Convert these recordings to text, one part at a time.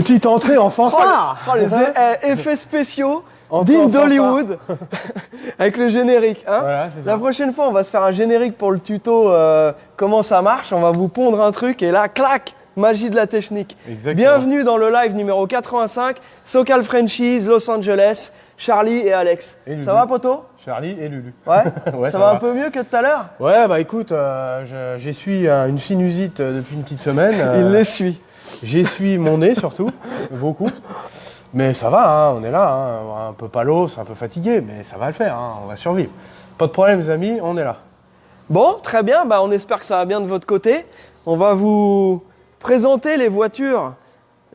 Petite entrée en fanfare. Oh, les effets spéciaux dignes d'Hollywood avec le générique. Hein, voilà, la prochaine fois, on va se faire un générique pour le tuto comment ça marche. On va vous pondre un truc et là, clac, magie de la technique. Exactement. Bienvenue dans le live numéro 85, SoCal Frenchies, Los Angeles, Charlie et Alex. Et ça va, poto? Charlie et Lulu. Ouais, ouais ça va un peu mieux que tout à l'heure? Ouais, bah écoute, j'essuie une sinusite depuis une petite semaine. Il l'essuie. J'essuie mon nez surtout, beaucoup. Mais ça va, hein, on est là, hein, un peu palos, un peu fatigué, mais ça va le faire, hein, on va survivre. Pas de problème les amis, on est là. Bon, très bien, bah, on espère que ça va bien de votre côté. On va vous présenter les voitures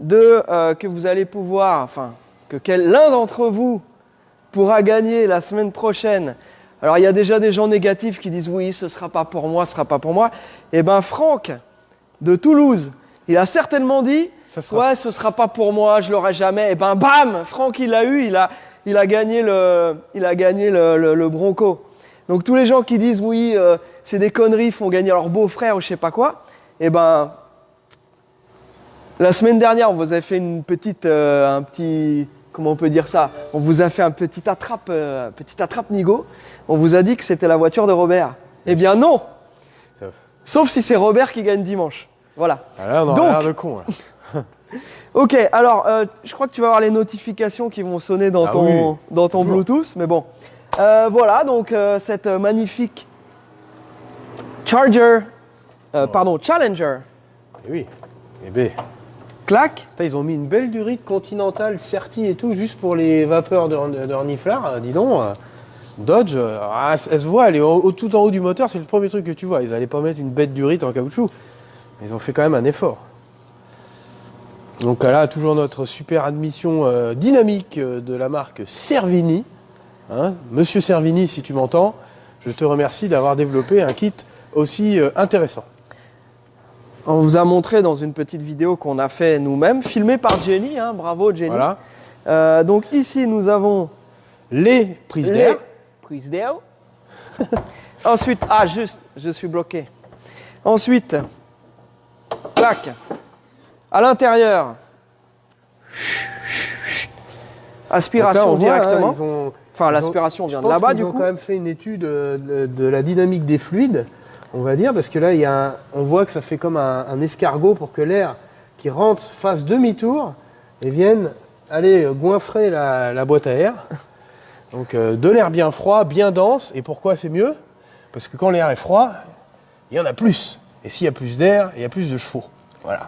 que vous allez pouvoir, enfin, l'un d'entre vous pourra gagner la semaine prochaine. Alors il y a déjà des gens négatifs qui disent oui, ce ne sera pas pour moi, ce ne sera pas pour moi. Eh bien Franck de Toulouse, il a certainement dit ouais, ce ne sera pas pour moi, je ne l'aurai jamais. Et ben bam, Franck il l'a eu, il a gagné le Bronco. Donc tous les gens qui disent oui, c'est des conneries, font gagner leur beau-frère ou je ne sais pas quoi, et ben la semaine dernière on vous a fait comment on peut dire ça? On vous a fait un petit attrape nigo. On vous a dit que c'était la voiture de Robert. Eh bien non. Sauf si c'est Robert qui gagne dimanche. Voilà. Alors, on a l'air de con. Là. Ok, alors je crois que tu vas avoir les notifications qui vont sonner dans ton Bluetooth. Mais bon, voilà donc cette magnifique Challenger. Eh oui, eh ben. Clac. Ils ont mis une belle durite continentale, Certi et tout, juste pour les vapeurs de reniflard. Dis donc, Dodge, elle se voit, elle est tout en haut du moteur, c'est le premier truc que tu vois. Ils n'allaient pas mettre une bête durite en caoutchouc. Ils ont fait quand même un effort. Donc là, toujours notre super admission dynamique de la marque Servini. Hein, Monsieur Servini, si tu m'entends, je te remercie d'avoir développé un kit aussi intéressant. On vous a montré dans une petite vidéo qu'on a fait nous-mêmes, filmée par Jenny, hein, bravo Jenny. Voilà. Donc ici nous avons les prises d'air. Ensuite, juste, je suis bloqué. Ensuite, clac, à l'intérieur, aspiration là, directement. Hein, enfin, l'aspiration vient de là-bas du coup. Ils ont quand même fait une étude de la dynamique des fluides. On va dire, parce que là, on voit que ça fait comme un escargot pour que l'air qui rentre fasse demi-tour et vienne aller goinfrer la boîte à air. Donc de l'air bien froid, bien dense. Et pourquoi c'est mieux? Parce que quand l'air est froid, il y en a plus. Et s'il y a plus d'air, il y a plus de chevaux. Voilà.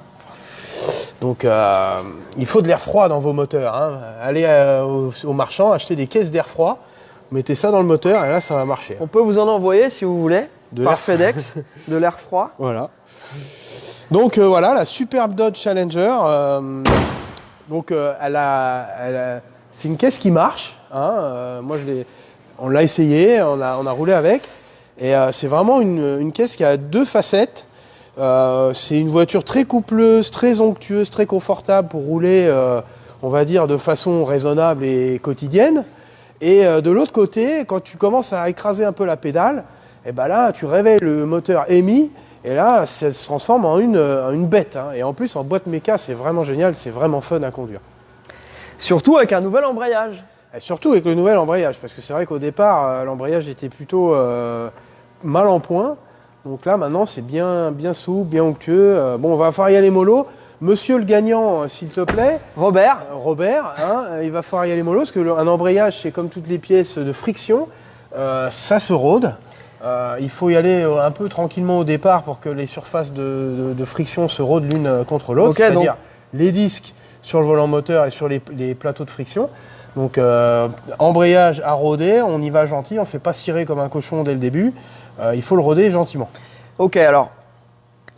Donc il faut de l'air froid dans vos moteurs. Hein. Allez au marchand, achetez des caisses d'air froid, mettez ça dans le moteur et là, ça va marcher. On peut vous en envoyer si vous voulez. Par FedEx, de l'air froid. Voilà. Donc voilà, la superbe Dodge Challenger. Donc c'est une caisse qui marche. Hein, moi, on l'a essayé, on a roulé avec. Et c'est vraiment une caisse qui a deux facettes. C'est une voiture très coupleuse, très onctueuse, très confortable pour rouler, on va dire, de façon raisonnable et quotidienne. Et de l'autre côté, quand tu commences à écraser un peu la pédale, et ben là, tu réveilles le moteur émis, et là, ça se transforme en une bête. Hein. Et en plus, en boîte méca, c'est vraiment génial, c'est vraiment fun à conduire. Surtout avec un nouvel embrayage. Et surtout avec le nouvel embrayage, parce que c'est vrai qu'au départ, l'embrayage était plutôt mal en point. Donc là, maintenant, c'est bien souple, bien onctueux. Bon, on va falloir y aller mollo. Monsieur le gagnant, s'il te plaît. Robert, hein, il va falloir y aller mollo, parce qu'un embrayage, c'est comme toutes les pièces de friction. Ça se rôde. Il faut y aller un peu tranquillement au départ pour que les surfaces de friction se rôdent l'une contre l'autre, okay, c'est-à-dire donc les disques sur le volant moteur et sur les plateaux de friction. Donc embrayage à rôder, on y va gentil, on ne fait pas cirer comme un cochon dès le début, il faut le rôder gentiment. Ok, alors,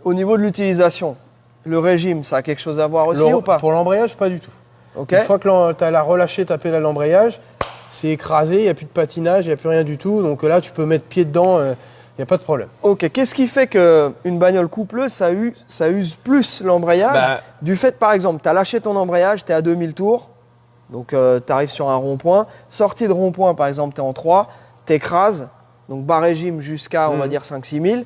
au niveau de l'utilisation, le régime, ça a quelque chose à voir aussi ou pas? Pour l'embrayage, pas du tout. Okay. Une fois que tu as relâché ta pédale d'embrayage, c'est écrasé, il n'y a plus de patinage, il n'y a plus rien du tout. Donc là, tu peux mettre pied dedans, il n'y a pas de problème. Ok, qu'est-ce qui fait qu'une bagnole coupleuse, ça use plus l'embrayage? Du fait, par exemple, tu as lâché ton embrayage, tu es à 2000 tours, donc tu arrives sur un rond-point. Sortie de rond-point, par exemple, tu es en 3, tu écrases, donc bas régime jusqu'à, on va dire, 5-6 000.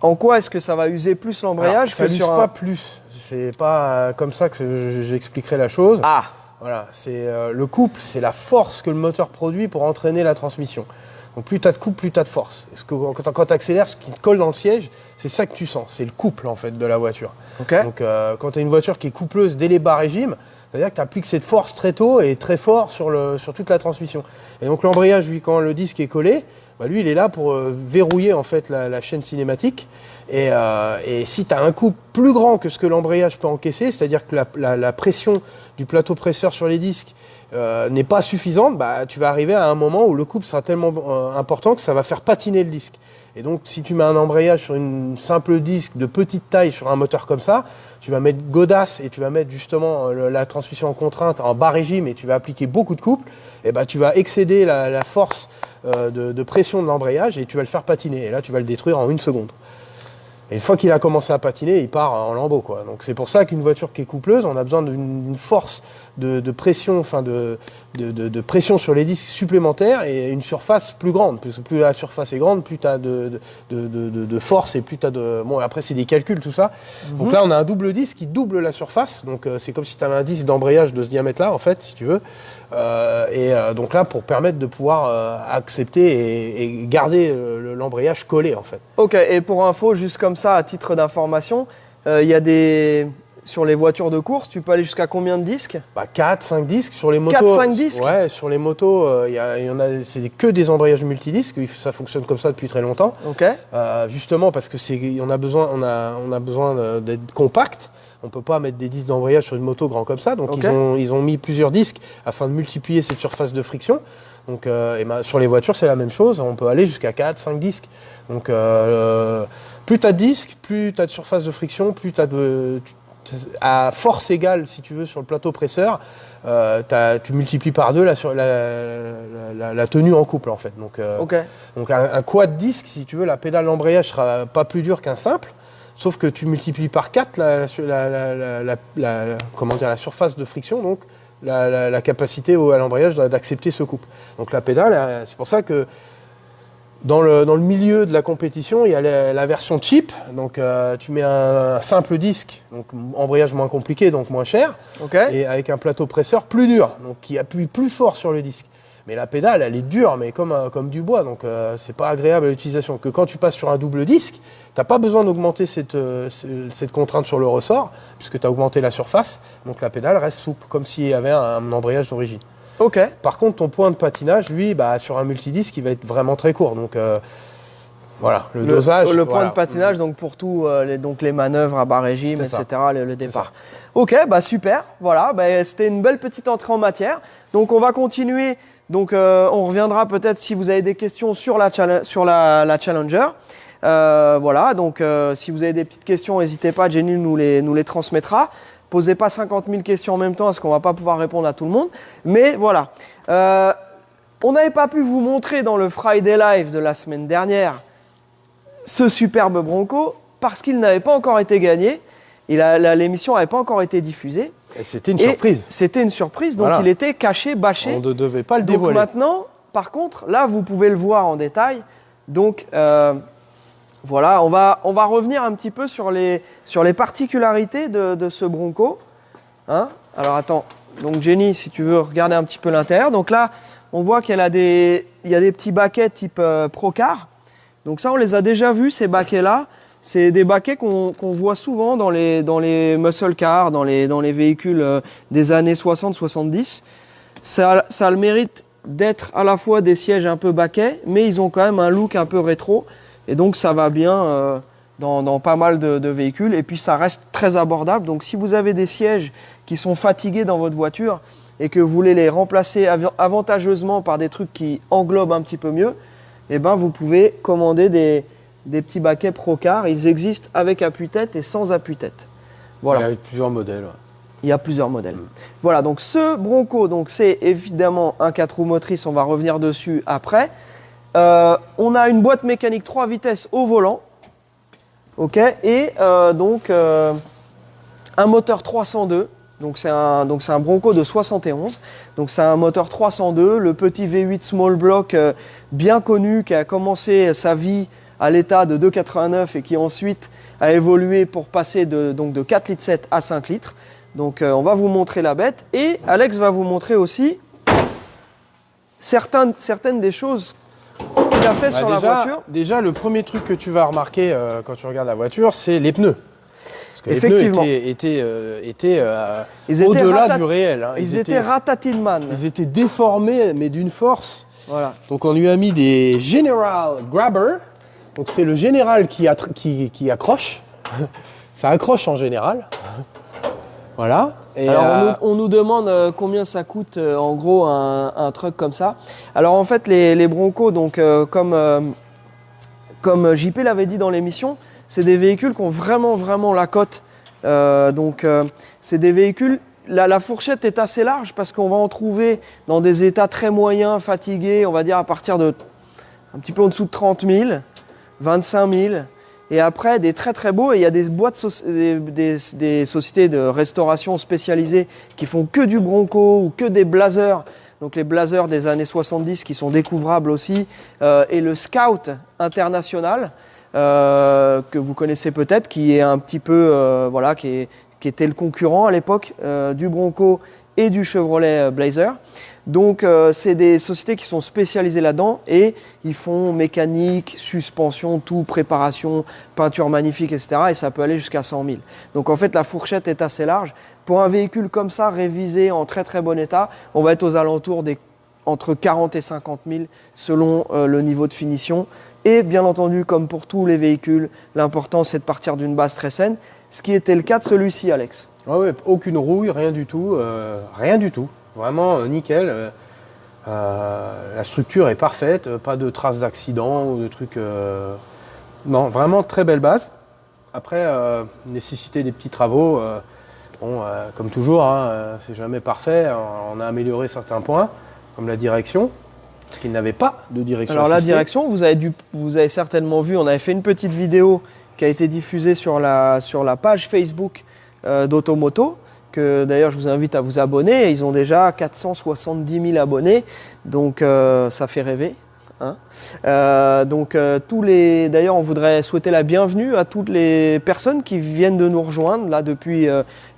En quoi est-ce que ça va user plus l'embrayage ça que n'use sur pas plus. C'est pas comme ça que j'expliquerai la chose. Ah, Voilà, c'est le couple, c'est la force que le moteur produit pour entraîner la transmission. Donc plus tu as de couple, plus tu as de force. Quand tu accélères, ce qui te colle dans le siège, c'est ça que tu sens. C'est le couple en fait de la voiture. ok. Donc quand tu as une voiture qui est coupleuse dès les bas régimes, c'est-à-dire que tu appliques cette force très tôt et très fort sur toute la transmission. Et donc l'embrayage, lui, quand le disque est collé, bah, lui, il est là pour verrouiller en fait la chaîne cinématique. Et si tu as un couple plus grand que ce que l'embrayage peut encaisser, c'est-à-dire que la pression du plateau presseur sur les disques n'est pas suffisante, bah, tu vas arriver à un moment où le couple sera tellement important que ça va faire patiner le disque. Et donc, si tu mets un embrayage sur une simple disque de petite taille sur un moteur comme ça, tu vas mettre godasse et tu vas mettre justement la transmission en contrainte en bas régime et tu vas appliquer beaucoup de couple, et bah, tu vas excéder la force de pression de l'embrayage et tu vas le faire patiner. Et là, tu vas le détruire en 1 seconde. Et une fois qu'il a commencé à patiner, il part en lambeaux, quoi. Donc c'est pour ça qu'une voiture qui est coupleuse, on a besoin d'une force de pression, enfin de pression sur les disques supplémentaires et une surface plus grande. Plus la surface est grande, plus tu as de force et plus tu as de... Bon, après c'est des calculs tout ça. Donc là on a un double disque qui double la surface. Donc c'est comme si tu avais un disque d'embrayage de ce diamètre-là, en fait, si tu veux. Donc là, pour permettre de pouvoir accepter et garder l'embrayage collé, en fait. Ok, et pour info, juste comme ça, à titre d'information, il y a des... Sur les voitures de course, tu peux aller jusqu'à combien de disques? 4, 5 disques sur les motos. 4-5 disques? Ouais, sur les motos, c'est que des embrayages multidisques. Ça fonctionne comme ça depuis très longtemps. Ok. Justement parce que on a besoin d'être compact. On ne peut pas mettre des disques d'embrayage sur une moto grand comme ça. Donc ils ont mis plusieurs disques afin de multiplier cette surface de friction. Donc, sur les voitures, c'est la même chose. On peut aller jusqu'à 4, 5 disques. Donc plus tu as de disques, plus tu as de surface de friction, plus tu as à force égale, si tu veux, sur le plateau presseur, tu multiplies par 2 la tenue en couple, en fait. Donc un quad disque, si tu veux, la pédale d'embrayage sera pas plus dure qu'un simple, sauf que tu multiplies par 4 la surface de friction, donc la capacité à l'embrayage d'accepter ce couple. Donc la pédale, c'est pour ça que dans le milieu de la compétition, il y a la version cheap, donc tu mets un simple disque, donc embrayage moins compliqué, donc moins cher, et avec un plateau presseur plus dur, donc qui appuie plus fort sur le disque. Mais la pédale, elle est dure, mais comme du bois, donc c'est pas agréable à l'utilisation. Que quand tu passes sur un double disque, t'as pas besoin d'augmenter cette contrainte sur le ressort, puisque tu as augmenté la surface, donc la pédale reste souple, comme s'il y avait un embrayage d'origine. Ok. Par contre, ton point de patinage, lui, sur un multidisque, il va être vraiment très court. Donc voilà, le dosage. Le point de patinage, donc pour tout, les manœuvres à bas régime, C'est etc., le départ. Ok, super. Voilà, c'était une belle petite entrée en matière. Donc on va continuer. Donc on reviendra peut-être si vous avez des questions sur la Challenger. Voilà, donc si vous avez des petites questions, n'hésitez pas, Jenny nous les transmettra. Posez pas 50 000 questions en même temps, parce qu'on va pas pouvoir répondre à tout le monde. Mais voilà. On n'avait pas pu vous montrer dans le Friday Live de la semaine dernière ce superbe Bronco parce qu'il n'avait pas encore été gagné. L'émission n'avait pas encore été diffusée. Et c'était une surprise. C'était une surprise, donc il était caché, bâché. On ne devait pas le donc dévoiler. Maintenant, par contre, là, vous pouvez le voir en détail. Donc, voilà, on va revenir un petit peu sur les particularités de ce Bronco. Hein? Alors, attends. Donc, Jenny, si tu veux regarder un petit peu l'intérieur. Donc là, on voit qu'il y a des petits baquets type Procar. Donc ça, on les a déjà vus, ces baquets-là. C'est des baquets qu'on voit souvent dans les muscle cars, dans les véhicules des années 60-70. Ça a le mérite d'être à la fois des sièges un peu baquets, mais ils ont quand même un look un peu rétro. Et donc ça va bien dans pas mal de véhicules. Et puis ça reste très abordable. Donc si vous avez des sièges qui sont fatigués dans votre voiture et que vous voulez les remplacer avantageusement par des trucs qui englobent un petit peu mieux, eh ben vous pouvez commander des petits baquets Procar. Ils existent avec appuie-tête et sans appuie-tête. Voilà. Il y a plusieurs modèles. Il y a plusieurs modèles. Voilà, donc ce Bronco, c'est évidemment un 4 roues motrices, on va revenir dessus après. On a une boîte mécanique 3 vitesses au volant. Ok, et un moteur 302. Donc c'est un Bronco de 71. Donc c'est un moteur 302, le petit V8 small block bien connu qui a commencé sa vie à l'état de 2,89 et qui ensuite a évolué pour passer donc de 4,7 litres à 5 litres. Donc on va vous montrer la bête et Alex va vous montrer aussi certaines des choses qu'il a fait sur la voiture. Déjà, le premier truc que tu vas remarquer quand tu regardes la voiture, c'est les pneus. Parce que Effectivement. les pneus étaient au-delà du réel. Hein. Ils étaient ratatinman. Ils étaient déformés, mais d'une force. Voilà. Donc on lui a mis des General Grabber. Donc c'est le général qui accroche. Ça accroche en général. Voilà. Et alors on nous demande combien ça coûte en gros un truck comme ça. Alors en fait les Broncos, donc comme JP l'avait dit dans l'émission, c'est des véhicules qui ont vraiment la cote. C'est des véhicules, la fourchette est assez large parce qu'on va en trouver dans des états très moyens, fatigués, on va dire à partir de un petit peu en dessous de 30 000, 25 000. Et après, des très beaux, et il y a des boîtes, des sociétés de restauration spécialisées qui font que du Bronco ou que des Blazers. Donc les Blazers des années 70 qui sont découvrables aussi. Et le Scout International, que vous connaissez peut-être, qui est un petit peu, qui était le concurrent à l'époque du Bronco et du Chevrolet Blazer. Donc c'est des sociétés qui sont spécialisées là-dedans et ils font mécanique, suspension, tout, préparation, peinture magnifique, etc. Et ça peut aller jusqu'à 100 000. Donc en fait la fourchette est assez large. Pour un véhicule comme ça, révisé en très bon état, on va être aux alentours entre 40 et 50 000 selon le niveau de finition. Et bien entendu, comme pour tous les véhicules, l'important c'est de partir d'une base très saine, ce qui était le cas de celui-ci, Alex. Ouais, aucune rouille, rien du tout. Rien du tout. Vraiment nickel. La structure est parfaite, pas de traces d'accident ou de trucs. Non, vraiment très belle base. Après, nécessité des petits travaux. Comme toujours, hein, c'est jamais parfait. On a amélioré certains points, comme la direction, parce qu'il n'avait pas de direction Alors assistée. la direction, vous avez certainement vu, on avait fait une petite vidéo qui a été diffusée sur la page Facebook d'Automoto, que d'ailleurs je vous invite à vous abonner. Ils ont déjà 470 000 abonnés, donc ça fait rêver. Hein. D'ailleurs on voudrait souhaiter la bienvenue à toutes les personnes qui viennent de nous rejoindre là depuis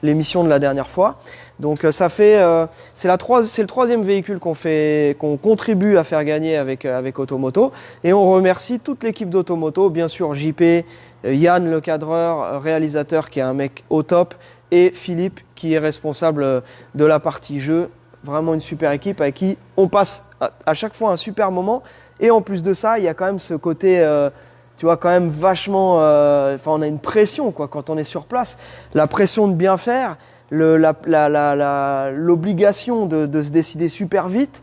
l'émission de la dernière fois. Donc c'est le troisième véhicule qu'on contribue à faire gagner avec Automoto, et on remercie toute l'équipe d'Automoto, bien sûr JP, Yann le cadreur, réalisateur qui est un mec au top, et Philippe qui est responsable de la partie jeu. Vraiment une super équipe avec qui on passe à chaque fois un super moment. Et en plus de ça, il y a quand même ce côté, tu vois, quand même vachement... on a une pression quoi, quand on est sur place. La pression de bien faire, l'obligation de se décider super vite.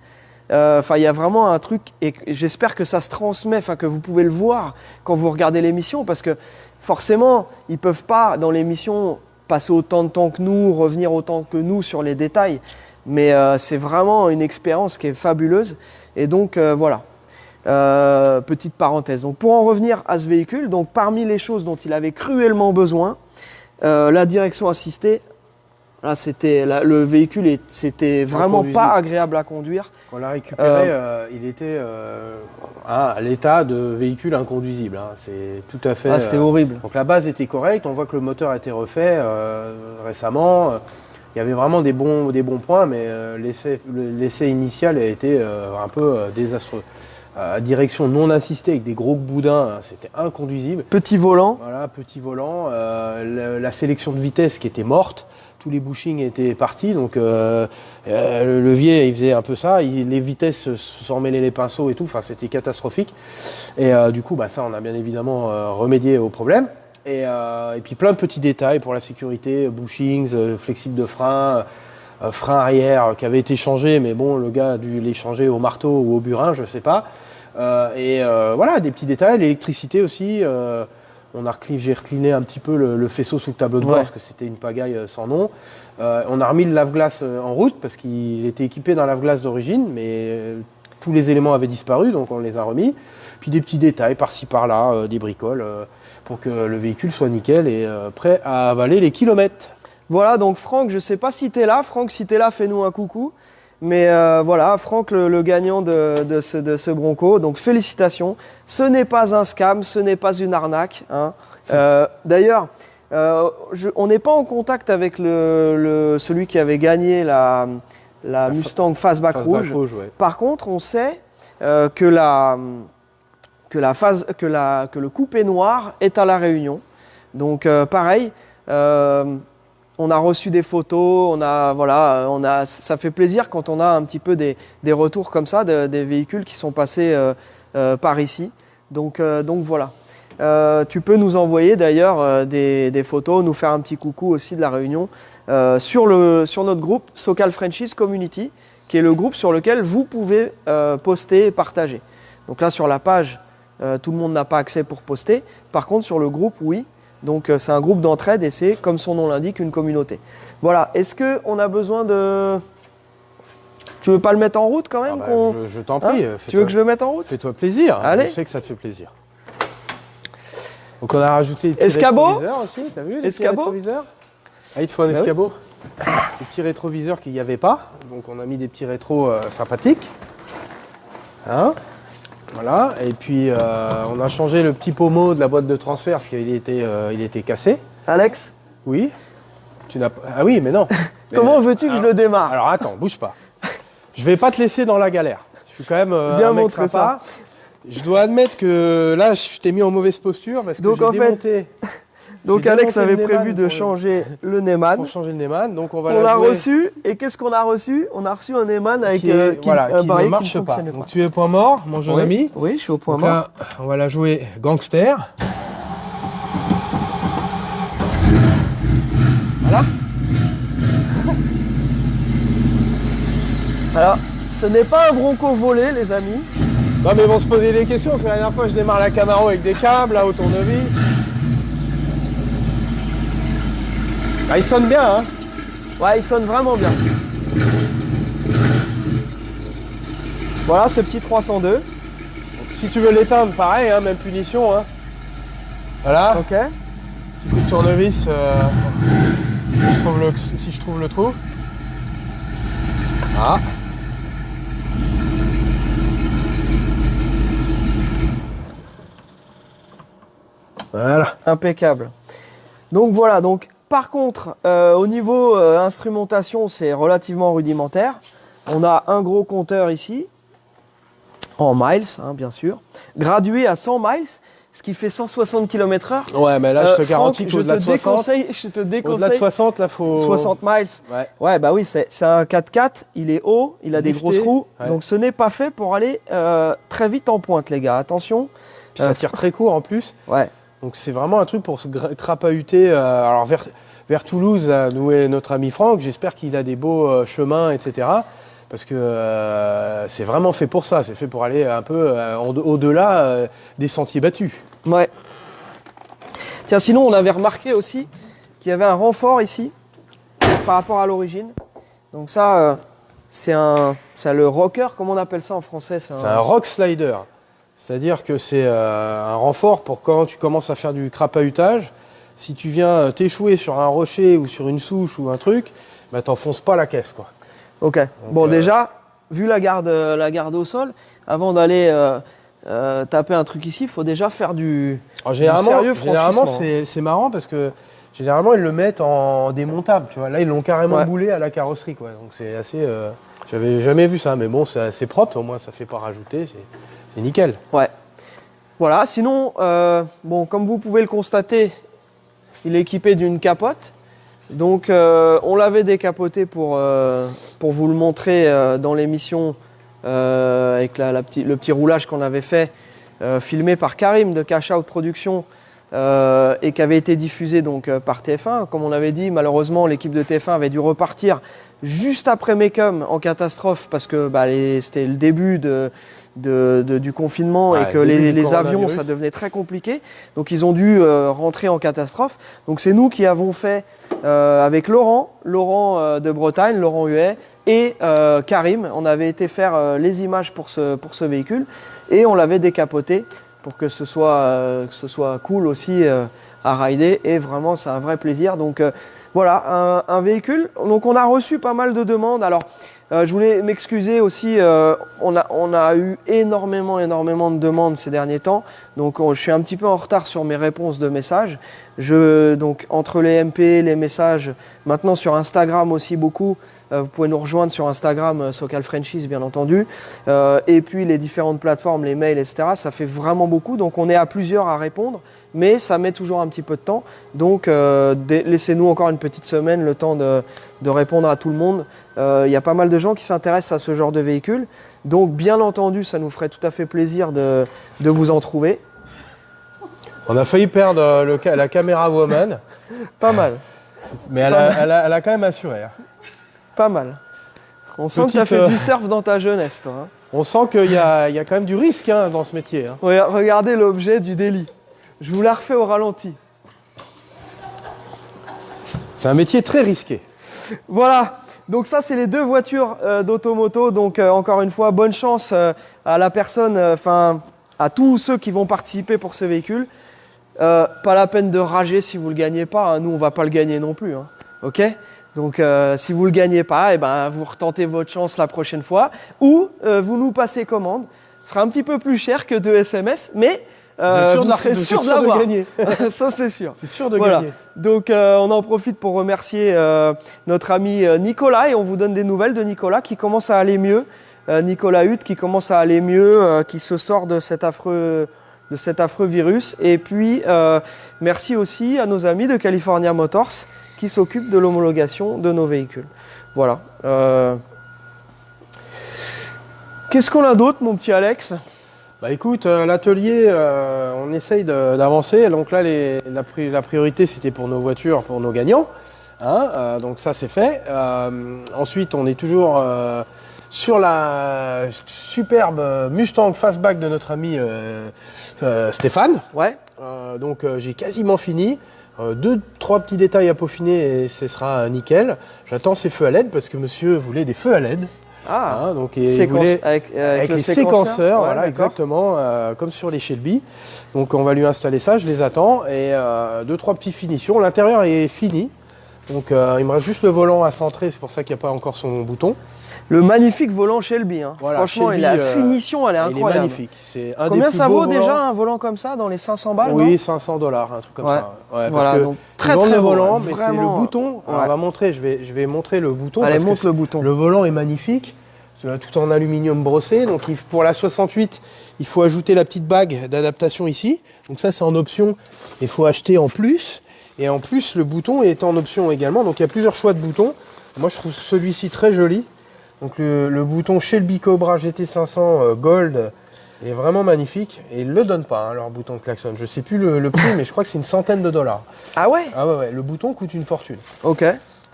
Il y a vraiment un truc, et j'espère que ça se transmet, que vous pouvez le voir quand vous regardez l'émission, parce que forcément, ils ne peuvent pas, dans l'émission, passer autant de temps que nous, revenir autant que nous sur les détails. Mais c'est vraiment une expérience qui est fabuleuse. Et donc, voilà. Petite parenthèse. Donc, pour en revenir à ce véhicule, donc, parmi les choses dont il avait cruellement besoin, la direction assistée, là, le véhicule, c'était vraiment pas agréable à conduire. Quand on l'a récupéré, il était à l'état de véhicule inconduisible. Hein. C'est tout à fait. C'était horrible. Donc la base était correcte. On voit que le moteur a été refait récemment. Il y avait vraiment des bons points, mais l'essai initial a été un peu désastreux. Direction non assistée avec des gros boudins, c'était inconduisible. Petit volant. Voilà, petit volant. La sélection de vitesse qui était morte. Tous les bushings étaient partis, donc le levier il faisait un peu ça, les vitesses s'en mêlaient les pinceaux et tout, enfin c'était catastrophique. Et du coup ça on a bien évidemment remédié au problème. Et puis plein de petits détails pour la sécurité, bushings, flexible de frein, frein arrière qui avait été changé, mais bon le gars a dû les changer au marteau ou au burin, je sais pas. Voilà, des petits détails, l'électricité aussi. J'ai recliné un petit peu le faisceau sous le tableau de bord parce que c'était une pagaille sans nom. On a remis le lave-glace en route parce qu'il était équipé d'un lave-glace d'origine, mais tous les éléments avaient disparu, donc on les a remis. Puis des petits détails par-ci par-là, des bricoles, pour que le véhicule soit nickel et prêt à avaler les kilomètres. Voilà, donc Franck, je ne sais pas si tu es là. Franck, si tu es là, fais-nous un coucou. Mais voilà, Franck, le gagnant de ce Bronco. Donc félicitations. Ce n'est pas un scam, ce n'est pas une arnaque, hein. D'ailleurs, on n'est pas en contact avec celui qui avait gagné la Mustang Fastback rouge. Ouais. Par contre, on sait que le coupé noir est à La Réunion. Donc pareil, on a reçu des photos, ça fait plaisir quand on a un petit peu des retours comme ça, des véhicules qui sont passés par ici. Donc voilà. Tu peux nous envoyer d'ailleurs des photos, nous faire un petit coucou aussi de La Réunion sur notre groupe Socal Franchise Community, qui est le groupe sur lequel vous pouvez poster et partager. Donc là sur la page, tout le monde n'a pas accès pour poster. Par contre sur le groupe, oui. Donc c'est un groupe d'entraide et c'est, comme son nom l'indique, une communauté. Voilà, est-ce qu'on a besoin de... Tu veux pas le mettre en route quand même je t'en prie. Hein, tu veux que je le mette en route? Fais-toi plaisir, allez. Je sais que ça te fait plaisir. Donc on a rajouté des petits escabeau rétroviseurs aussi, t'as vu les petits rétroviseurs? Ah, il te faut un escabeau. Des petits rétroviseurs qu'il n'y avait pas, donc on a mis des petits rétros sympathiques. Hein, voilà, et puis on a changé le petit pommeau de la boîte de transfert parce qu'il était cassé. Alex? Oui. Ah oui, mais non. Comment veux-tu que je le démarre? Alors attends, bouge pas. Je vais pas te laisser dans la galère. Je suis quand même bien un mec montré sympa. Ça. Je dois admettre que là, je t'ai mis en mauvaise posture parce que j'ai démonté. Donc Alex avait prévu de changer le Neyman. Pour changer le Neyman, donc on l'a reçu. Et qu'est-ce qu'on a reçu? On a reçu un Neyman avec qui ne marche pas. Donc tu es au point mort, mon jeune ami. Oui, je suis au point donc mort. Là, on va la jouer gangster. Voilà. Alors, ce n'est pas un Bronco volé, les amis. Non, mais ils vont se poser des questions parce que la dernière fois, je démarre la Camaro avec des câbles, là, au tournevis. Ah, il sonne bien, hein? Ouais, il sonne vraiment bien. Voilà ce petit 302. Donc, si tu veux l'éteindre, pareil, hein, même punition. Hein. Voilà. Ok. Petit coup de tournevis si je trouve le trou. Ah. Voilà. Impeccable. Donc voilà, donc par contre, au niveau instrumentation, c'est relativement rudimentaire. On a un gros compteur ici, en miles, hein, bien sûr, gradué à 100 miles, ce qui fait 160 km/h. Ouais, mais là, je te garantis qu'au-delà de 60, je te déconseille. Au-delà de 60, là, faut... 60 miles. Ouais, bah oui, c'est un 4x4, il est haut, il a des grosses roues, donc ce n'est pas fait pour aller très vite en pointe, les gars, attention. Puis ça tire très court en plus. Ouais. Donc c'est vraiment un truc pour se crapahuter. Alors vers Toulouse, nous et notre ami Franck, j'espère qu'il a des beaux chemins, etc. Parce que c'est vraiment fait pour ça. C'est fait pour aller un peu au-delà des sentiers battus. Ouais. Tiens, sinon on avait remarqué aussi qu'il y avait un renfort ici par rapport à l'origine. Donc ça, c'est le rocker, comment on appelle ça en français? C'est un rock slider. C'est-à-dire que c'est un renfort pour quand tu commences à faire du crapahutage. Si tu viens t'échouer sur un rocher ou sur une souche ou un truc, bah, t'enfonces pas la caisse, quoi. Ok. Donc, bon, déjà, vu la garde au sol, avant d'aller taper un truc ici, il faut déjà faire du sérieux franchissement. Généralement, c'est marrant parce que généralement, ils le mettent en démontable. Tu vois. Là, ils l'ont carrément boulé à la carrosserie, quoi. Donc c'est assez... J'avais jamais vu ça, mais bon, c'est assez propre. Au moins, ça fait pas rajouter. C'est nickel. Ouais. Voilà, sinon, bon, comme vous pouvez le constater, il est équipé d'une capote. Donc, on l'avait décapoté pour vous le montrer dans l'émission avec le petit roulage qu'on avait fait, filmé par Karim de Cash Out Production et qui avait été diffusé donc, par TF1. Comme on avait dit, malheureusement, l'équipe de TF1 avait dû repartir juste après Mecum en catastrophe parce que c'était le début du confinement et que les avions, ça devenait très compliqué. Donc ils ont dû rentrer en catastrophe. Donc c'est nous qui avons fait avec Laurent de Bretagne, Laurent Huet et Karim. On avait été faire les images pour ce véhicule et on l'avait décapoté pour que ce soit cool aussi à rider. Et vraiment, c'est un vrai plaisir. Donc Voilà, un véhicule. Donc on a reçu pas mal de demandes. Alors je voulais m'excuser aussi, on a eu énormément de demandes ces derniers temps. Donc je suis un petit peu en retard sur mes réponses de messages. Donc entre les MP, les messages, maintenant sur Instagram aussi beaucoup. Vous pouvez nous rejoindre sur Instagram, Socal Franchise bien entendu. Et puis les différentes plateformes, les mails, etc. Ça fait vraiment beaucoup. Donc on est à plusieurs à répondre. Mais ça met toujours un petit peu de temps. Donc laissez-nous encore une petite semaine le temps de répondre à tout le monde. Il y a pas mal de gens qui s'intéressent à ce genre de véhicule. Donc bien entendu, ça nous ferait tout à fait plaisir de vous en trouver. On a failli perdre la caméra woman. Pas mal. Mais elle a quand même assuré. Hein. Pas mal. On sent que tu as fait du surf dans ta jeunesse, toi. Hein. On sent qu'il y a quand même du risque hein, dans ce métier. Hein. Regardez l'objet du délit. Je vous la refais au ralenti. C'est un métier très risqué. Voilà. Donc ça, c'est les deux voitures d'Automoto. Donc encore une fois, bonne chance à la personne, à tous ceux qui vont participer pour ce véhicule. Pas la peine de rager si vous ne le gagnez pas. Hein. Nous, on ne va pas le gagner non plus. Hein. OK ? Donc si vous ne le gagnez pas, vous retentez votre chance la prochaine fois. Ou vous nous passez commande. Ce sera un petit peu plus cher que 2 SMS, mais... vous serez sûr de l'avoir. Ça, c'est sûr. C'est sûr de gagner. Donc, on en profite pour remercier notre ami Nicolas et on vous donne des nouvelles de Nicolas qui commence à aller mieux. Nicolas Hutt qui commence à aller mieux, qui se sort de cet affreux virus. Et puis, merci aussi à nos amis de California Motors qui s'occupent de l'homologation de nos véhicules. Voilà. Qu'est-ce qu'on a d'autre, mon petit Alex ? Bah écoute, l'atelier, on essaye d'avancer. Donc là, la priorité, c'était pour nos voitures, pour nos gagnants. Hein, donc ça, c'est fait. Ensuite, on est toujours sur la superbe Mustang Fastback de notre ami Stéphane. Ouais. Donc j'ai quasiment fini. 2-3 petits détails à peaufiner et ce sera nickel. J'attends ces feux à LED parce que monsieur voulait des feux à LED. Ah, hein, donc il voulait avec les séquenceurs, ouais, voilà, exactement, comme sur les Shelby. Donc on va lui installer ça, je les attends et 2-3 petites finitions. L'intérieur est fini, donc il me reste juste le volant à centrer, c'est pour ça qu'il n'y a pas encore son bouton. Le magnifique volant Shelby. Hein. Voilà, franchement, Shelby, la finition, elle est incroyable. Il est magnifique. C'est un Combien des plus ça beaux vaut déjà volants. un volant comme ça, dans les 500 balles? Oui, non $500, un truc comme ouais. ça. Ouais, voilà, parce que donc très le beau, volant, ouais, mais vraiment, c'est le bouton. ouais. Alors, on va montrer, je vais montrer le bouton. Allez, parce montre que le bouton. Le volant est magnifique, tout en aluminium brossé. Donc pour la 68, il faut ajouter la petite bague d'adaptation ici. Donc ça, c'est en option. Il faut acheter en plus. Et en plus, le bouton est en option également. Donc il y a plusieurs choix de boutons. Moi, je trouve celui-ci très joli. Donc le bouton Shelby Cobra GT500 Gold est vraiment magnifique. Et ils ne le donnent pas, hein, leur bouton de klaxon. Je ne sais plus le prix, mais je crois que c'est une centaine de dollars. Ah ouais? Ah ouais, le bouton coûte une fortune. Ok.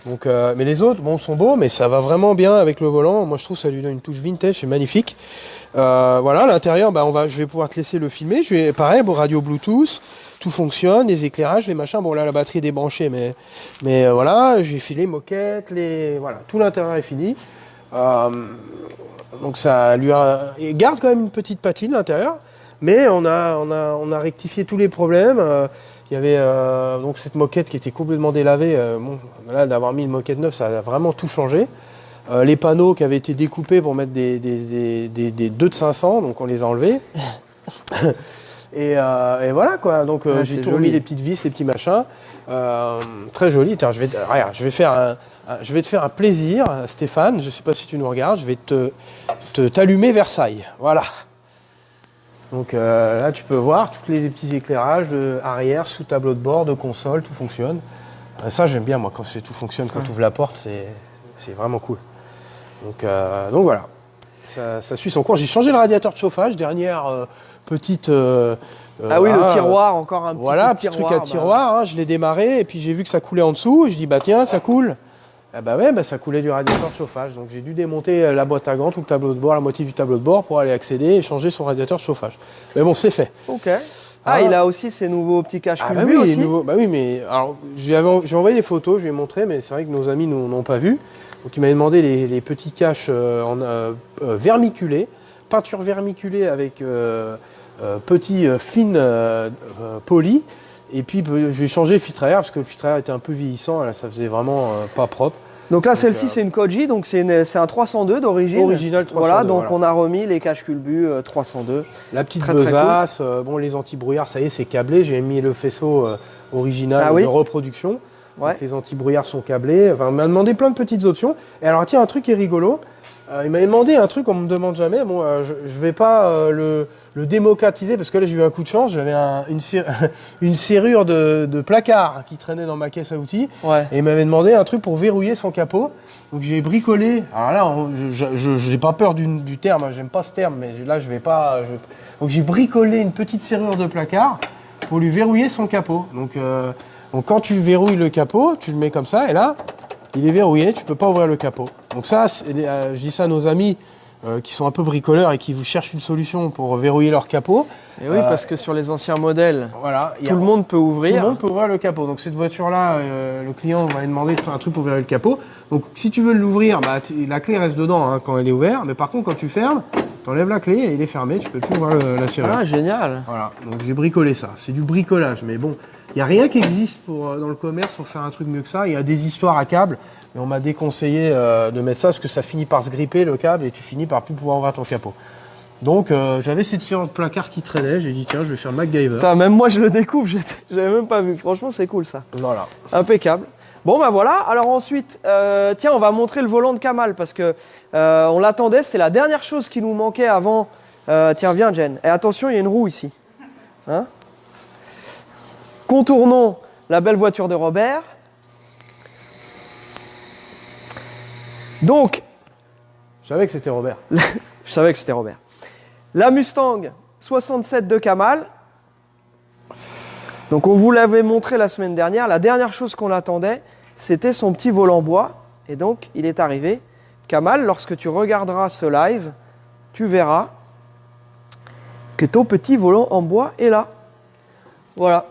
Donc, mais les autres, bon, sont beaux, mais ça va vraiment bien avec le volant. Moi, je trouve que ça lui donne une touche vintage, c'est magnifique. Voilà, l'intérieur, je vais pouvoir te laisser le filmer. Pareil, radio Bluetooth, tout fonctionne, les éclairages, les machins. Bon, là, la batterie est débranchée, mais voilà, j'ai fait les moquettes, voilà, tout l'intérieur est fini. Donc ça il garde quand même une petite patine à l'intérieur, mais on a rectifié tous les problèmes. Il y avait donc cette moquette qui était complètement délavée. Là, d'avoir mis une moquette neuve, ça a vraiment tout changé. Les panneaux qui avaient été découpés pour mettre des 2 de 500, donc on les a enlevés. et voilà quoi. Donc j'ai tout remis, les petites vis, les petits machins. Très joli. Tiens, je vais te faire un plaisir, Stéphane. Je ne sais pas si tu nous regardes. Je vais t'allumer Versailles. Voilà. Donc là, tu peux voir tous les petits éclairages arrière, sous tableau de bord, de console, tout fonctionne. Ça, j'aime bien, moi, quand tout fonctionne, quand tu ouvres la porte, c'est vraiment cool. Donc voilà, ça suit son cours. J'ai changé le radiateur de chauffage, dernière petite... ah oui, le tiroir, encore un petit petit truc à tiroir, hein, je l'ai démarré, et puis j'ai vu que ça coulait en dessous, et je dis, tiens, ça coule. Ah ouais, ça coulait du radiateur de chauffage. Donc j'ai dû démonter la boîte à gants, tout le tableau de bord, la moitié du tableau de bord pour aller accéder et changer son radiateur de chauffage. Mais bon, c'est fait. Ok. Il a aussi ses nouveaux petits caches oui, aussi. Oui, mais alors j'ai envoyé des photos, je lui ai montré, mais c'est vrai que nos amis n'ont pas vu. Donc il m'avait demandé les petits caches vermiculés, peinture vermiculée avec petits fines polis. Et puis je vais changer le filtre à air parce que le filtre à air était un peu vieillissant, là ça faisait vraiment pas propre. Donc là, celle-ci, c'est une Koji, donc c'est un 302 d'origine. Original 302. Voilà, donc on a remis les caches Culbu 302. La petite très, besace, bon les anti-brouillards, ça y est, c'est câblé. J'ai mis le faisceau original de reproduction. Ouais. Donc, les anti-brouillards sont câblés. Enfin, on m'a demandé plein de petites options. Et alors, tiens, un truc qui est rigolo. Il m'avait demandé un truc qu'on me demande jamais. Bon, je ne vais pas le démocratiser parce que là, j'ai eu un coup de chance. J'avais une serrure de placard qui traînait dans ma caisse à outils. Ouais. Et il m'avait demandé un truc pour verrouiller son capot. Donc, j'ai bricolé. Alors là, je n'ai pas peur du terme. Hein, j'aime pas ce terme, mais là, je vais pas. Donc, j'ai bricolé une petite serrure de placard pour lui verrouiller son capot. Donc quand tu verrouilles le capot, tu le mets comme ça, et là, il est verrouillé, tu ne peux pas ouvrir le capot. Donc ça, je dis ça à nos amis qui sont un peu bricoleurs et qui vous cherchent une solution pour verrouiller leur capot. Et oui, parce que sur les anciens modèles, voilà, tout le monde peut ouvrir. Tout le monde peut ouvrir le capot. Donc cette voiture-là, le client m'avait demandé de faire un truc pour verrouiller le capot. Donc si tu veux l'ouvrir, la clé reste dedans hein, quand elle est ouverte, mais par contre quand tu fermes, tu enlèves la clé et il est fermé, tu peux plus ouvrir la serrure. Ah, génial. Voilà, donc j'ai bricolé ça. C'est du bricolage, mais bon. Il n'y a rien qui existe dans le commerce pour faire un truc mieux que ça. Il y a des histoires à câble, mais on m'a déconseillé de mettre ça parce que ça finit par se gripper le câble et tu finis par plus pouvoir ouvrir ton capot. Donc j'avais cette serrure de placard qui traînait, j'ai dit tiens je vais faire MacGyver. Putain, même moi je le découvre, j'avais même pas vu. Franchement c'est cool ça. Voilà. Impeccable. Bon bah voilà, alors ensuite, tiens on va montrer le volant de Kamal parce que on l'attendait, c'était la dernière chose qui nous manquait avant. Tiens viens Jen, et attention il y a une roue ici. Hein? Contournons la belle voiture de Robert. Donc, je savais que c'était Robert. Je savais que c'était Robert. La Mustang 67 de Kamal. Donc on vous l'avait montré la semaine dernière. La dernière chose qu'on attendait, c'était son petit volant bois. Et donc, il est arrivé. Kamal, lorsque tu regarderas ce live, tu verras que ton petit volant en bois est là. Voilà.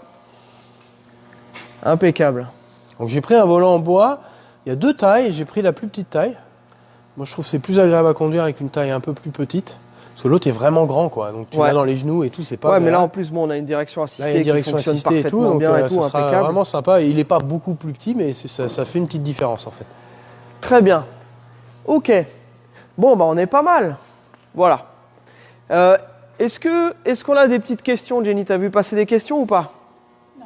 Impeccable. Donc j'ai pris un volant en bois. Il y a deux tailles. J'ai pris la plus petite taille. Moi, je trouve que c'est plus agréable à conduire avec une taille un peu plus petite. Parce que l'autre est vraiment grand, quoi. Donc tu l'as dans les genoux et tout, c'est pas. Ouais, mais là en plus, bon, on a une direction assistée là, il y a une direction qui fonctionne assistée parfaitement et tout, donc, bien et tout, ça sera impeccable. vraiment sympa. Et il n'est pas beaucoup plus petit, mais ça fait une petite différence en fait. Très bien. Ok. Bon, bah on est pas mal. Voilà. Est-ce qu'on a des petites questions, Jenny? T'as vu passer des questions ou pas? Non.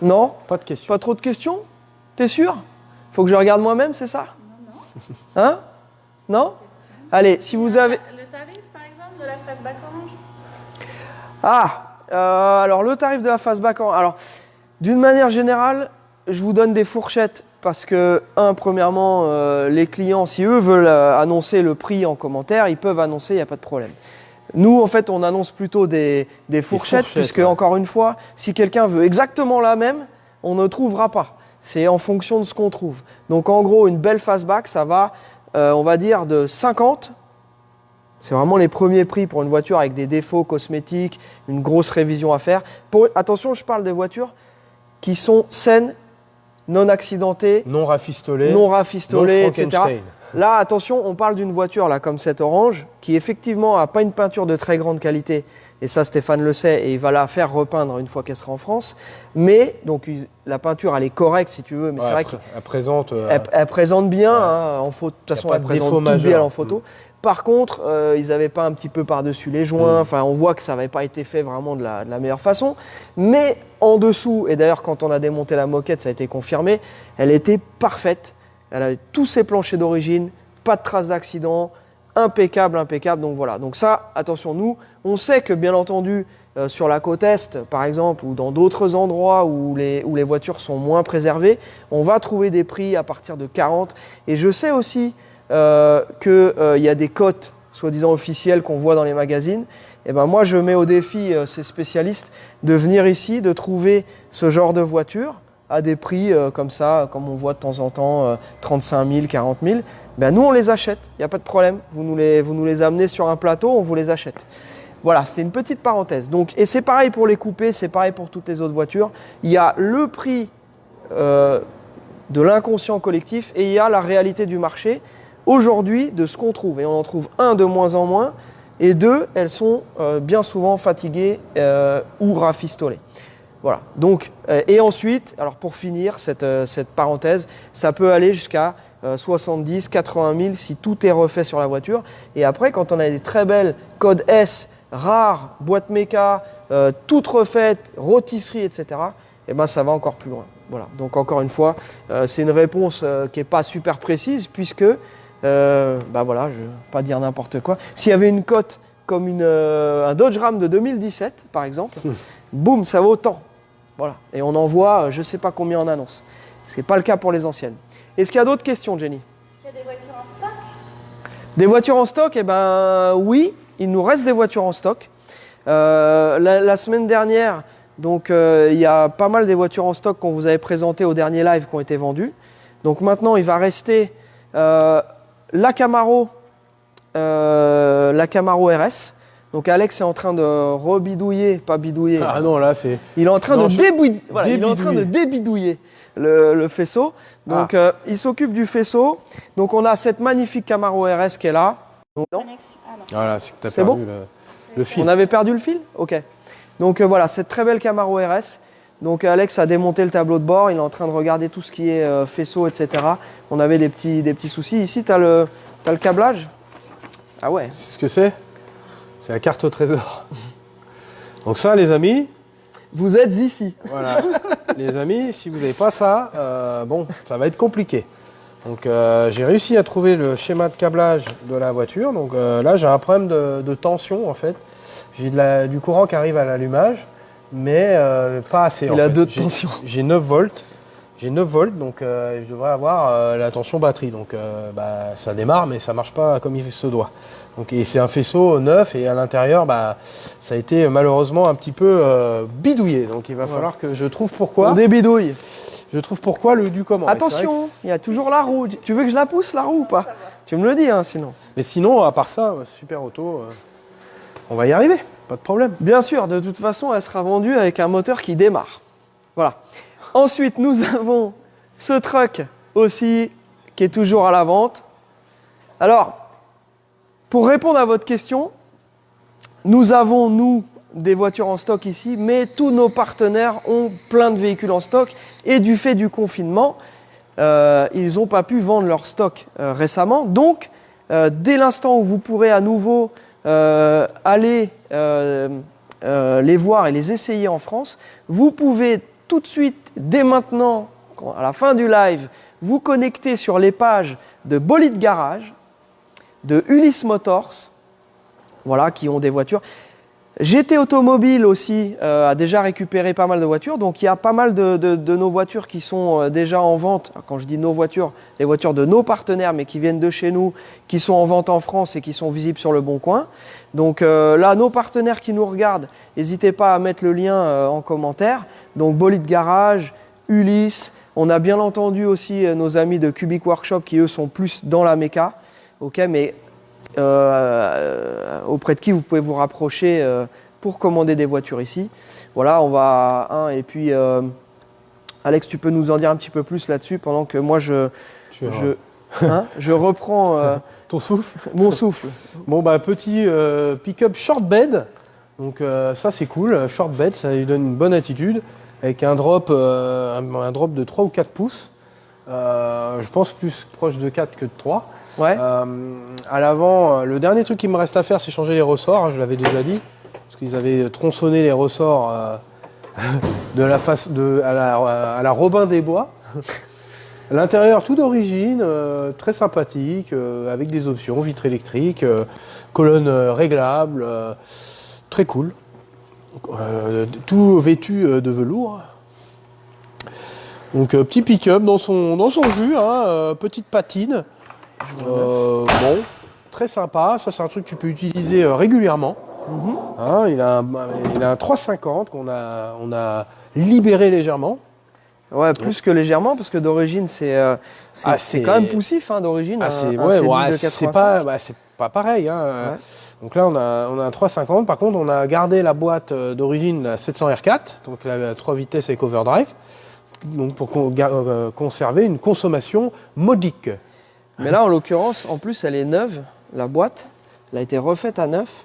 Non? Pas de questions. Pas trop de questions? T'es sûr? Faut que je regarde moi-même, c'est ça? Non. Hein? Non? Allez, si vous avez... Le tarif, par exemple, de la Fastback Orange? Alors le tarif de la Fastback, alors d'une manière générale, je vous donne des fourchettes parce que, premièrement, les clients, si eux veulent annoncer le prix en commentaire, ils peuvent annoncer, il n'y a pas de problème. Nous, en fait, on annonce plutôt des fourchettes puisque, encore une fois, si quelqu'un veut exactement la même, on ne trouvera pas. C'est en fonction de ce qu'on trouve. Donc, en gros, une belle Fastback, ça va, on va dire, de 50. C'est vraiment les premiers prix pour une voiture avec des défauts cosmétiques, une grosse révision à faire. Attention, je parle des voitures qui sont saines, non accidentées, non rafistolées, etc. Là, attention, on parle d'une voiture là, comme cette orange qui effectivement n'a pas une peinture de très grande qualité. Et ça, Stéphane le sait et il va la faire repeindre une fois qu'elle sera en France. Mais donc la peinture, elle est correcte si tu veux. Mais c'est vrai qu'elle présente, elle présente bien. Hein, en photo. De toute façon, elle présente tout bien en photo. Par contre, ils n'avaient pas un petit peu par-dessus les joints. Enfin, on voit que ça n'avait pas été fait vraiment de la meilleure façon. Mais en dessous, et d'ailleurs, quand on a démonté la moquette, ça a été confirmé, elle était parfaite. Elle avait tous ses planchers d'origine, pas de traces d'accident, impeccable, impeccable. Donc voilà. Donc ça, attention, nous, on sait que bien entendu, sur la côte Est, par exemple, ou dans d'autres endroits où les voitures sont moins préservées, on va trouver des prix à partir de 40. Et je sais aussi qu'il y a des cotes soi-disant officielles qu'on voit dans les magazines. Et ben moi, je mets au défi ces spécialistes de venir ici, de trouver ce genre de voiture à des prix comme ça, comme on voit de temps en temps, 35 000, 40 000. Ben nous, on les achète, il n'y a pas de problème. Vous nous les amenez sur un plateau, on vous les achète. Voilà, c'était une petite parenthèse. Donc, et c'est pareil pour les coupés, c'est pareil pour toutes les autres voitures. Il y a le prix de l'inconscient collectif et il y a la réalité du marché aujourd'hui de ce qu'on trouve. Et on en trouve de moins en moins, et elles sont bien souvent fatiguées ou rafistolées. Voilà. Donc, et ensuite, alors pour finir cette parenthèse, ça peut aller jusqu'à 70, 80 000 si tout est refait sur la voiture. Et après, quand on a des très belles codes S, rares, boîte méca, toutes refaites, rôtisserie, etc., eh ben, ça va encore plus loin. Voilà. Donc encore une fois, c'est une réponse qui n'est pas super précise puisque, bah voilà, je ne vais pas dire n'importe quoi. S'il y avait une cote comme un Dodge Ram de 2017, par exemple, boum, ça vaut autant. Voilà. Et on en voit je ne sais pas combien en annonce. Ce n'est pas le cas pour les anciennes. Est-ce qu'il y a d'autres questions, Jenny? Est-ce qu'il y a des voitures en stock? Des voitures en stock? Eh ben oui, il nous reste des voitures en stock. La semaine dernière, donc il y a pas mal des voitures en stock qu'on vous avait présentées au dernier live qui ont été vendues. Donc maintenant, il va rester la Camaro RS. Donc Alex est en train de rebidouiller, pas bidouiller. Ah non, là, c'est. Il est en train Non, de voilà, il est en train de débidouiller le faisceau. Donc il s'occupe du faisceau. Donc on a cette magnifique Camaro RS qui est là. Donc, non. Connexion. Ah non. Voilà, c'est que t'as C'est perdu bon le fil. On avait perdu le fil? Ok. Donc voilà, cette très belle Camaro RS. Donc Alex a démonté le tableau de bord. Il est en train de regarder tout ce qui est faisceau, etc. On avait des petits soucis. Ici, tu as le câblage. Ah ouais. C'est ce que c'est? C'est la carte au trésor. Donc ça, les amis, Vous êtes ici. voilà. Les amis, si vous n'avez pas ça, bon, ça va être compliqué. Donc j'ai réussi à trouver le schéma de câblage de la voiture. Donc là, j'ai un problème de tension en fait. J'ai du courant qui arrive à l'allumage, mais pas assez. Il a 2 de tension. J'ai 9 volts. J'ai 9 volts, donc je devrais avoir la tension batterie. Donc bah, ça démarre, mais ça ne marche pas comme il se doit. Donc, et c'est un faisceau neuf, et à l'intérieur, bah, ça a été malheureusement un petit peu bidouillé. Donc il va falloir que je trouve pourquoi. On débidouille. Je trouve pourquoi le du comment. Attention, il y a toujours la roue. Tu veux que je la pousse, la roue, ou pas? Tu me le dis, hein, sinon. Mais sinon, à part ça, super auto, on va y arriver, pas de problème. Bien sûr, de toute façon, elle sera vendue avec un moteur qui démarre. Voilà. Ensuite, nous avons ce truck aussi qui est toujours à la vente. Alors, pour répondre à votre question, nous avons, nous, des voitures en stock ici, mais tous nos partenaires ont plein de véhicules en stock et du fait du confinement, ils n'ont pas pu vendre leur stock récemment. Donc, dès l'instant où vous pourrez à nouveau aller les voir et les essayer en France, vous pouvez tout de suite, dès maintenant, à la fin du live, vous connecter sur les pages de Bolide Garage, de Ulysse Motors, voilà, qui ont des voitures. GT Automobile aussi a déjà récupéré pas mal de voitures, donc il y a pas mal de nos voitures qui sont déjà en vente. Quand je dis nos voitures, les voitures de nos partenaires, mais qui viennent de chez nous, qui sont en vente en France et qui sont visibles sur le Bon Coin. Donc là, nos partenaires qui nous regardent, n'hésitez pas à mettre le lien en commentaire. Donc Bolide Garage, Ulysse, on a bien entendu aussi nos amis de Cubic Workshop qui eux sont plus dans la méca, ok, mais auprès de qui vous pouvez vous rapprocher pour commander des voitures ici. Voilà, on va et puis Alex, tu peux nous en dire un petit peu plus là-dessus pendant que moi je reprends Ton souffle. mon souffle. Bon bah petit pick-up short bed. Donc ça c'est cool, short bed, ça lui donne une bonne attitude avec un drop de 3 ou 4 pouces. Je pense plus proche de 4 que de 3. Ouais. À l'avant, le dernier truc qu'il me reste à faire, c'est changer les ressorts, hein, je l'avais déjà dit, parce qu'ils avaient tronçonné les ressorts de la face à la Robin des Bois. L'intérieur tout d'origine, très sympathique, avec des options, vitres électriques, colonnes réglables, très cool. Tout vêtu de velours. Donc petit pick-up dans son jus, hein, petite patine. Bon, très sympa. Ça c'est un truc que tu peux utiliser régulièrement. Hein, il a un 350 qu'on a libéré légèrement. Ouais, plus que légèrement, parce que d'origine, c'est quand même poussif, hein, d'origine. C'est pas pareil. Hein. Ouais. Donc là, on a un 350. Par contre, on a gardé la boîte d'origine, la 700 R4, donc la 3 vitesses avec overdrive, donc pour conserver une consommation modique. Mais là, en l'occurrence, en plus, elle est neuve, la boîte. Elle a été refaite à neuf.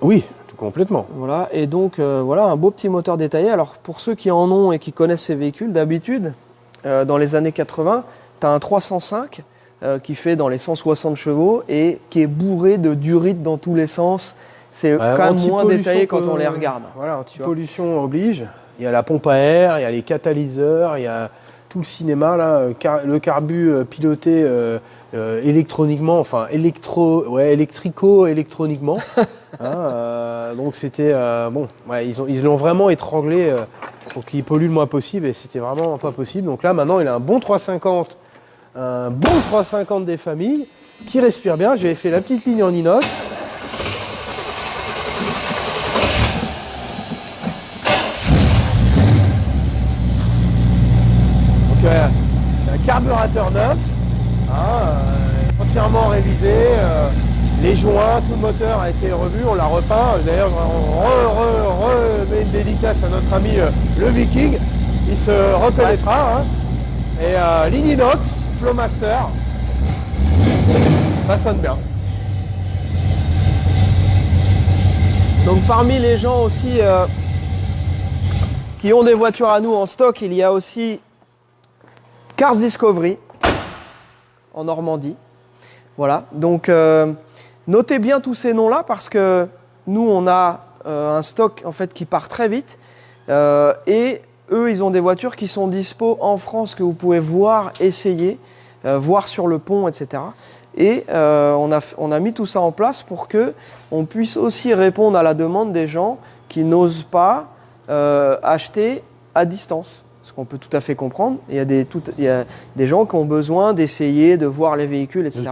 Oui, tout complètement. Voilà, et donc voilà un beau petit moteur détaillé. Alors pour ceux qui en ont et qui connaissent ces véhicules, d'habitude, dans les années 80, tu as un 305 qui fait dans les 160 chevaux et qui est bourré de durite dans tous les sens. C'est quand même moins détaillé quand on les regarde. Voilà, anti-pollution oblige. Il y a la pompe à air, il y a les catalyseurs, il y a tout le cinéma, là, le carbu piloté électroniquement, enfin électrico-électroniquement. Hein, donc c'était bon, ouais, ils l'ont vraiment étranglé pour qu'il pollue le moins possible et c'était vraiment pas possible. Donc là maintenant il a un bon 350 des familles qui respire bien. J'avais fait la petite ligne en inox. Donc un carburateur neuf, entièrement révisé. Les joints, tout le moteur a été revu, on l'a repeint. D'ailleurs, on remet une dédicace à notre ami le Viking. Il se reconnaîtra. Hein. Et ligne inox, Flowmaster. Ça sonne bien. Donc parmi les gens aussi qui ont des voitures à nous en stock, il y a aussi Cars Discovery en Normandie. Voilà, donc notez bien tous ces noms-là parce que nous, on a un stock en fait qui part très vite et eux, ils ont des voitures qui sont dispo en France que vous pouvez voir, essayer, voir sur le pont, etc. Et on a mis tout ça en place pour que on puisse aussi répondre à la demande des gens qui n'osent pas acheter à distance. Ce qu'on peut tout à fait comprendre. Il y a des gens qui ont besoin d'essayer, de voir les véhicules, etc.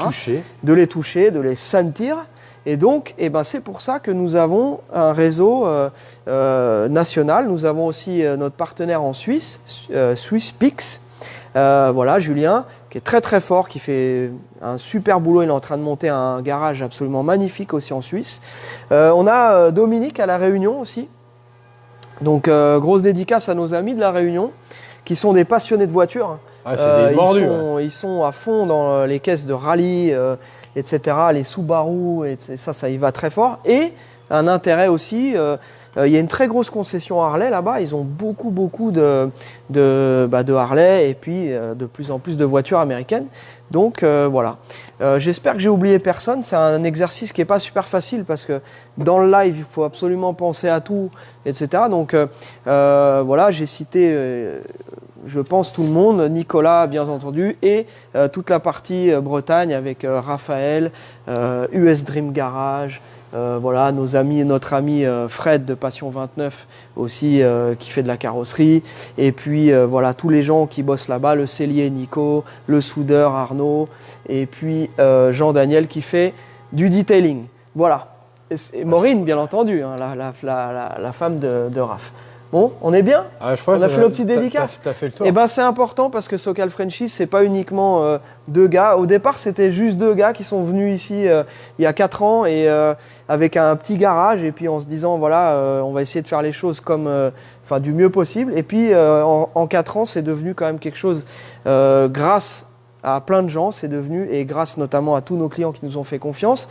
De les toucher, de les sentir. Et donc, c'est pour ça que nous avons un réseau national. Nous avons aussi notre partenaire en Suisse, SwissPix. Voilà, Julien, qui est très très fort, qui fait un super boulot. Il est en train de monter un garage absolument magnifique aussi en Suisse. On a Dominique à La Réunion aussi. Donc, grosse dédicace à nos amis de La Réunion, qui sont des passionnés de voitures. Ah, c'est des mordus, ils sont à fond dans les caisses de rallye, etc., les Subaru, et ça y va très fort. Et un intérêt aussi, il y a une très grosse concession Harley là-bas. Ils ont beaucoup de Harley et puis de plus en plus de voitures américaines. Donc voilà. J'espère que j'ai oublié personne. C'est un exercice qui n'est pas super facile parce que dans le live, il faut absolument penser à tout, etc. Donc voilà, j'ai cité, je pense, tout le monde, Nicolas, bien entendu, et toute la partie Bretagne avec Raphaël, US Dream Garage. Voilà, notre ami Fred de Passion 29 aussi qui fait de la carrosserie. Et puis voilà, tous les gens qui bossent là-bas, le sellier Nico, le soudeur Arnaud, et puis Jean-Daniel qui fait du detailing. Voilà. Et Maureen, bien entendu, hein, la femme de Raph. Bon, on est bien? On a fait nos petites dédicaces. T'as fait le tour. Et c'est important parce que Socal Frenchies, c'est pas uniquement deux gars. Au départ, c'était juste deux gars qui sont venus ici il y a 4 ans et avec un petit garage et puis en se disant voilà, on va essayer de faire les choses comme, du mieux possible. Et puis en 4 ans, c'est devenu quand même quelque chose grâce à plein de gens. C'est devenu et grâce notamment à tous nos clients qui nous ont fait confiance.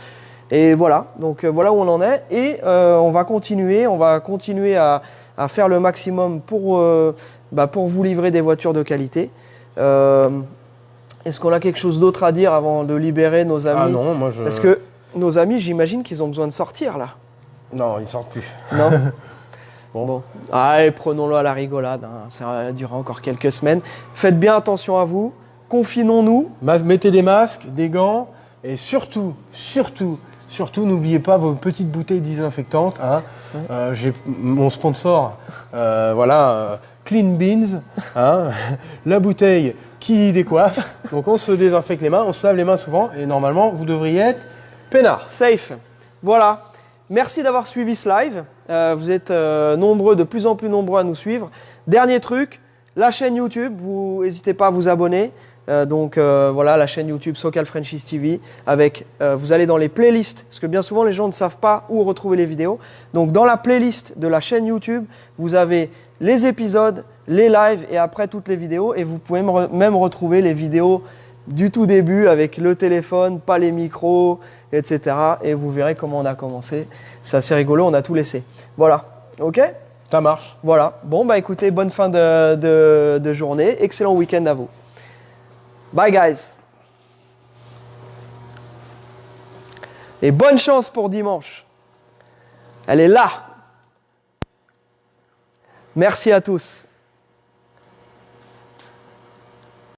Et voilà, donc voilà où on en est. Et on va continuer à faire le maximum pour vous livrer des voitures de qualité. Est-ce qu'on a quelque chose d'autre à dire avant de libérer nos amis? Ah non, moi je... Parce que nos amis, j'imagine qu'ils ont besoin de sortir là. Non, ils sortent plus. Non. Bon. Allez, prenons-le à la rigolade. Hein. Ça durera encore quelques semaines. Faites bien attention à vous. Confinons-nous. Mettez des masques, des gants et surtout, n'oubliez pas vos petites bouteilles désinfectantes. Hein. J'ai mon sponsor, Clean Beans, hein. La bouteille qui décoiffe. Donc on se désinfecte les mains, on se lave les mains souvent et normalement vous devriez être peinard. Safe. Voilà. Merci d'avoir suivi ce live. Vous êtes nombreux, de plus en plus nombreux à nous suivre. Dernier truc, la chaîne YouTube, vous n'hésitez pas à vous abonner. Voilà, la chaîne YouTube Socal Frenchies TV avec, vous allez dans les playlists, parce que bien souvent les gens ne savent pas où retrouver les vidéos. Donc dans la playlist de la chaîne YouTube, vous avez les épisodes, les lives et après toutes les vidéos et vous pouvez même retrouver les vidéos du tout début avec le téléphone, pas les micros, etc. Et vous verrez comment on a commencé. C'est assez rigolo, on a tout laissé. Voilà, ok? Ça marche. Voilà. Bon, bah écoutez, bonne fin de journée. Excellent week-end à vous. Bye, guys. Et bonne chance pour dimanche. Elle est là. Merci à tous.